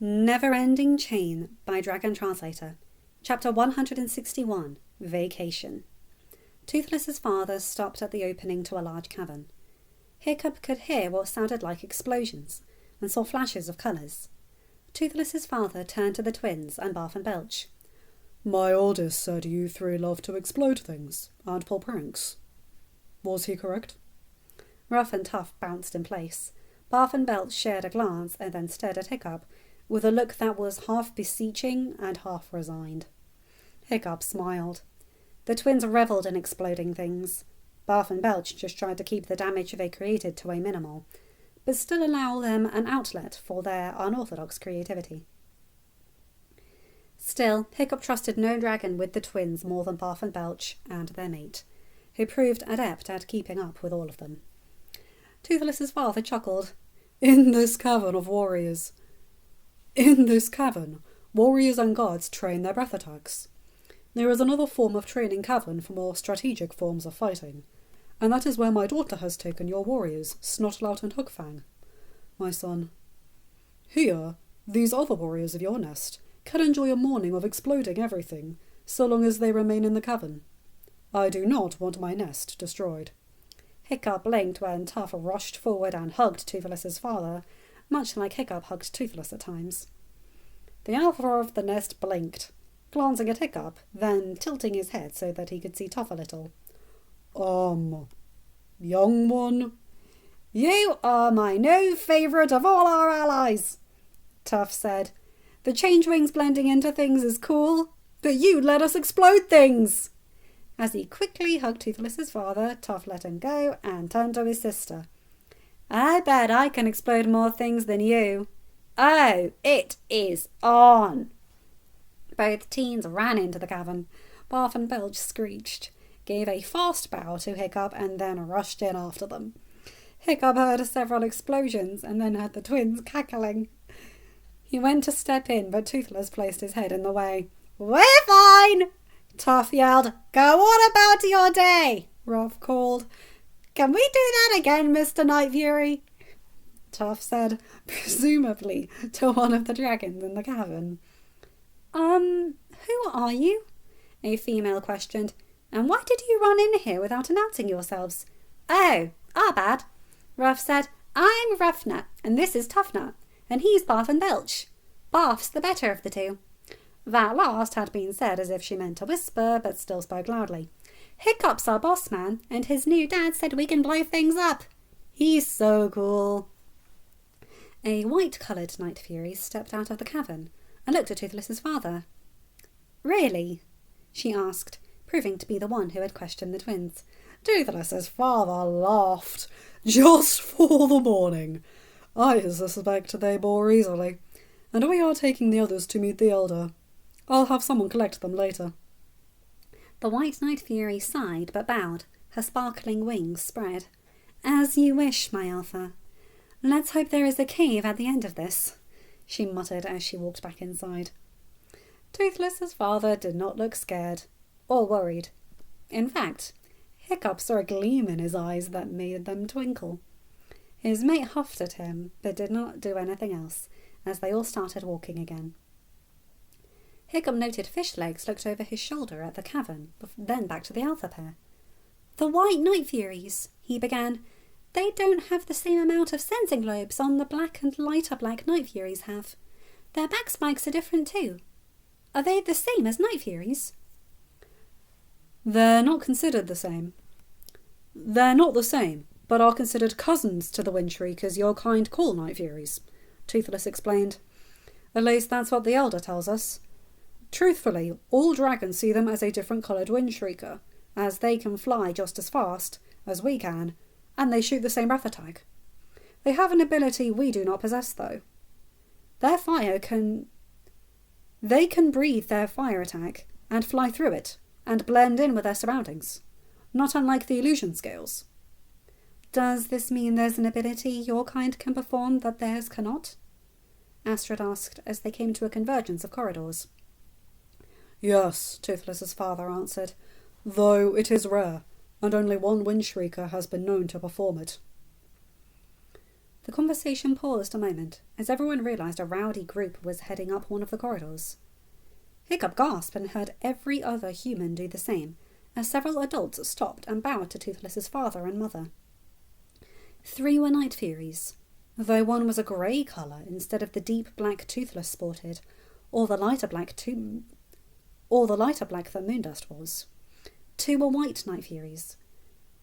Neverending Chain by Dragon Translator. Chapter 161, Vacation. Toothless's father stopped at the opening to a large cavern. Hiccup could hear what sounded like explosions and saw flashes of colours. Toothless's father turned to the twins and Barf and Belch. My oldest said you three love to explode things and pull pranks. Was he correct? Rough and Tough bounced in place. Barf and Belch shared a glance and then stared at Hiccup with a look that was half beseeching and half resigned. Hiccup smiled. The twins revelled in exploding things. Barf and Belch just tried to keep the damage they created to a minimal, but still allow them an outlet for their unorthodox creativity. Still, Hiccup trusted no dragon with the twins more than Barf and Belch and their mate, who proved adept at keeping up with all of them. Toothless's father chuckled. In this cavern, warriors and guards train their breath attacks. There is another form of training cavern for more strategic forms of fighting, and that is where my daughter has taken your warriors, Snotlout and Hookfang. My son. Here, these other warriors of your nest can enjoy a morning of exploding everything, so long as they remain in the cavern. I do not want my nest destroyed. Hiccup blinked when Tough rushed forward and hugged Toothless's father, much like Hiccup hugged Toothless at times. The alpha of the nest blinked, glancing at Hiccup, then tilting his head so that he could see Tough a little. Young one? You are my new favourite of all our allies, Tough said. The changelings blending into things is cool, but you let us explode things. As he quickly hugged Toothless's father, Tough let him go and turned to his sister. I bet I can explode more things than you. Oh, it is on. Both teens ran into the cavern. Barf and Belch screeched, gave a fast bow to Hiccup and then rushed in after them. Hiccup heard several explosions and then heard the twins cackling. He went to step in, but Toothless placed his head in the way. We're fine! Tough yelled. Go on about your day, Rough called. Can we do that again, Mr. Night Fury? Tough said, presumably to one of the dragons in the cavern. Who are you? A female questioned. And why did you run in here without announcing yourselves? Oh, our bad. Rough said, I'm Roughnut, and this is Toughnut, and he's Barf and Belch. Barf's the better of the two. That last had been said as if she meant to whisper, but still spoke loudly. Hiccup's our boss man, and his new dad said we can blow things up. He's so cool. A white-coloured Night Fury stepped out of the cavern and looked at Toothless's father. Really? She asked, proving to be the one who had questioned the twins. Toothless's father laughed. Just for the morning. I suspect they bore easily, and we are taking the others to meet the elder. I'll have someone collect them later. The white Night Fury sighed but bowed, her sparkling wings spread. As you wish, my alpha. Let's hope there is a cave at the end of this, she muttered as she walked back inside. Toothless's father did not look scared or worried. In fact, Hiccup saw a gleam in his eyes that made them twinkle. His mate huffed at him, but did not do anything else, as they all started walking again. Hiccup noted Fishlegs looked over his shoulder at the cavern, then back to the alpha pair. The white Night Furies, he began. They don't have the same amount of sensing lobes on the black and lighter black Night Furies have. Their back spikes are different too. Are they the same as Night Furies? They're not considered the same. They're not the same, but are considered cousins to the Windshriekers your kind call Night Furies, Toothless explained. At least that's what the Elder tells us. Truthfully, all dragons see them as a different coloured Windshrieker, as they can fly just as fast as we can, and they shoot the same breath attack. They have an ability we do not possess, though. They can breathe their fire attack and fly through it, and blend in with their surroundings, not unlike the illusion scales. Does this mean there's an ability your kind can perform that theirs cannot? Astrid asked as they came to a convergence of corridors. Yes, Toothless's father answered, though it is rare, and only one Windshrieker has been known to perform it. The conversation paused a moment, as everyone realised a rowdy group was heading up one of the corridors. Hiccup gasped and heard every other human do the same, as several adults stopped and bowed to Toothless's father and mother. 3 were night furies, though one was a grey colour instead of the deep black Toothless sported, or the lighter black that Moondust was. 2 were white night furies,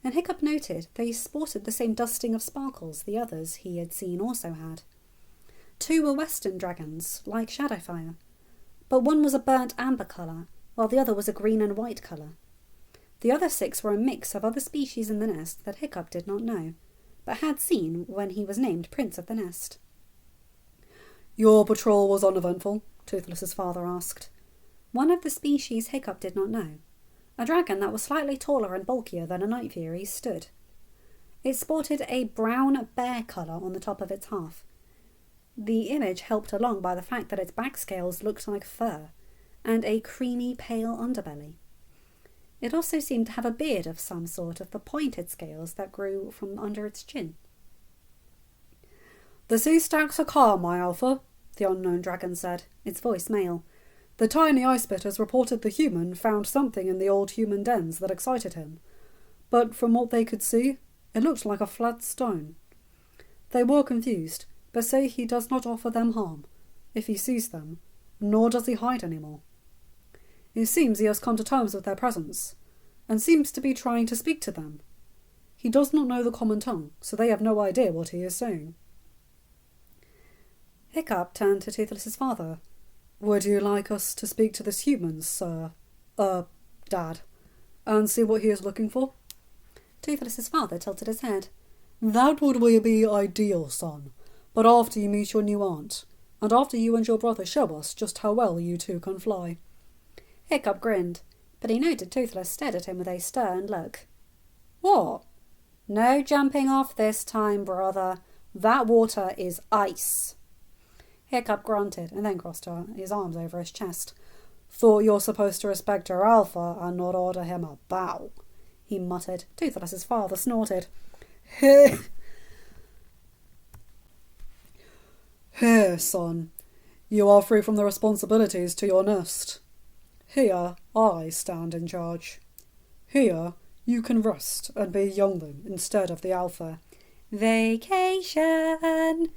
and Hiccup noted they sported the same dusting of sparkles the others he had seen also had. 2 were western dragons, like Shadowfire, but one was a burnt amber colour, while the other was a green and white colour. The other 6 were a mix of other species in the nest that Hiccup did not know, but had seen when he was named Prince of the Nest. "Your patrol was uneventful?" Toothless's father asked. One of the species Hiccup did not know. A dragon that was slightly taller and bulkier than a night fury stood. It sported a brown bear colour on the top of its half. The image helped along by the fact that its back scales looked like fur, and a creamy pale underbelly. It also seemed to have a beard of some sort of the pointed scales that grew from under its chin. "The sea stacks are calm, my Alpha," the unknown dragon said, its voice male. "The tiny ice bitters reported the human found something in the old human dens that excited him, but from what they could see, it looked like a flat stone. They were confused, but say he does not offer them harm, if he sees them, nor does he hide any more. It seems he has come to terms with their presence, and seems to be trying to speak to them. He does not know the common tongue, so they have no idea what he is saying." Hiccup turned to Toothless's father. "Would you like us to speak to this human, sir? Dad, and see what he is looking for?" Toothless's father tilted his head. "That would be ideal, son, but after you meet your new aunt, and after you and your brother show us just how well you two can fly." Hiccup grinned, but he noted Toothless stared at him with a stern look. "What? No jumping off this time, brother. That water is ice." Hiccup grunted and then crossed his arms over his chest. "Thought you're supposed to respect your Alpha and not order him a bow," he muttered. Toothless's father snorted. "Here, son. You are free from the responsibilities to your nest. Here, I stand in charge. Here, you can rest and be youngling instead of the Alpha." "Vacation,"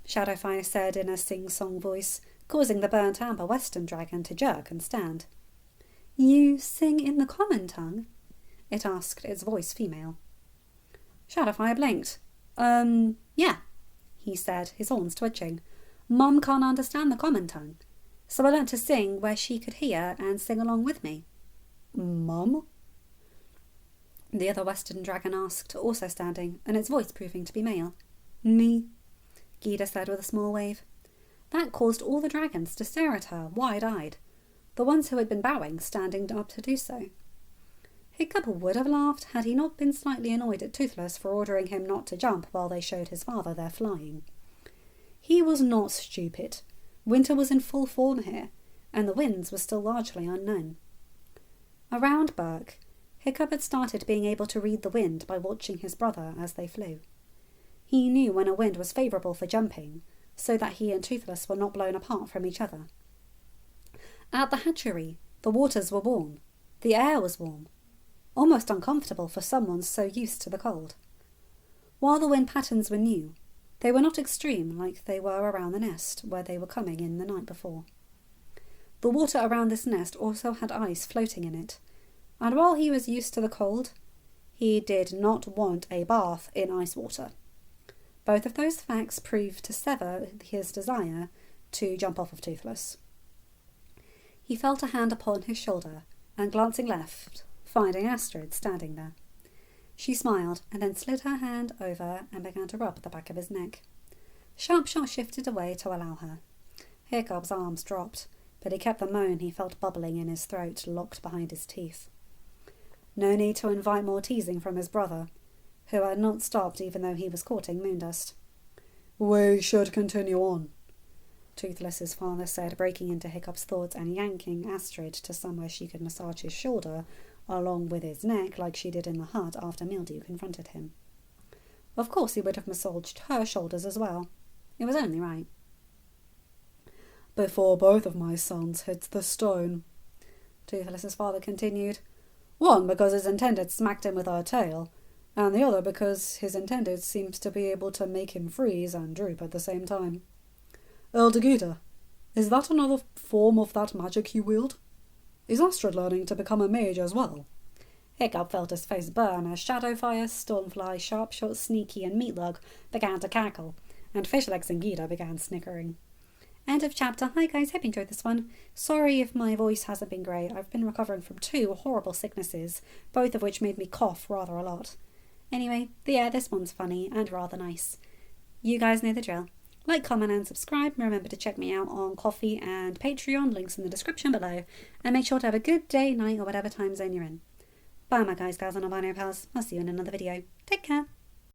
Shadowfire said in a sing-song voice, causing the burnt amber western dragon to jerk and stand. "You sing in the common tongue?" it asked, its voice female. Shadowfire blinked. Yeah," he said, his horns twitching. "Mum can't understand the common tongue, so I learnt to sing where she could hear and sing along with me." "Mum?" the other western dragon asked, also standing, and its voice proving to be male. "Me," Gita said with a small wave. That caused all the dragons to stare at her, wide-eyed, the ones who had been bowing standing up to do so. Hiccup would have laughed had he not been slightly annoyed at Toothless for ordering him not to jump while they showed his father their flying. He was not stupid. Winter was in full form here, and the winds were still largely unknown. Around Burke, Hiccup had started being able to read the wind by watching his brother as they flew. He knew when a wind was favourable for jumping, so that he and Toothless were not blown apart from each other. At the hatchery, the waters were warm. The air was warm. Almost uncomfortable for someone so used to the cold. While the wind patterns were new, they were not extreme like they were around the nest, where they were coming in the night before. The water around this nest also had ice floating in it, and while he was used to the cold, he did not want a bath in ice water. Both of those facts proved to sever his desire to jump off of Toothless. He felt a hand upon his shoulder, and glancing left, finding Astrid standing there. She smiled, and then slid her hand over and began to rub the back of his neck. Sharpshot shifted away to allow her. Hiccup's arms dropped, but he kept the moan he felt bubbling in his throat locked behind his teeth. No need to invite more teasing from his brother, who had not stopped even though he was courting Moondust. "We should continue on," Toothless's father said, breaking into Hiccup's thoughts and yanking Astrid to somewhere she could massage his shoulder along with his neck like she did in the hut after Mildew confronted him. Of course he would have massaged her shoulders as well. It was only right. "Before both of my sons hit the stone," Toothless's father continued. "One because his intended smacked him with her tail, and the other because his intended seems to be able to make him freeze and droop at the same time. Elder Gita, is that another form of that magic you wield? Is Astrid learning to become a mage as well?" Hiccup felt his face burn as Shadowfire, Stormfly, Sharpshot, Sneaky and Meatlug began to cackle, and Fishlegs and Gita began snickering. End of chapter. Hi guys, hope you enjoyed this one. Sorry if my voice hasn't been great. I've been recovering from 2 horrible sicknesses, both of which made me cough rather a lot. Anyway, yeah, this one's funny and rather nice. You guys know the drill. Like, comment and subscribe, and remember to check me out on Ko-fi and Patreon, links in the description below, and make sure to have a good day, night or whatever time zone you're in. Bye my guys, gals and albino pals. I'll see you in another video. Take care.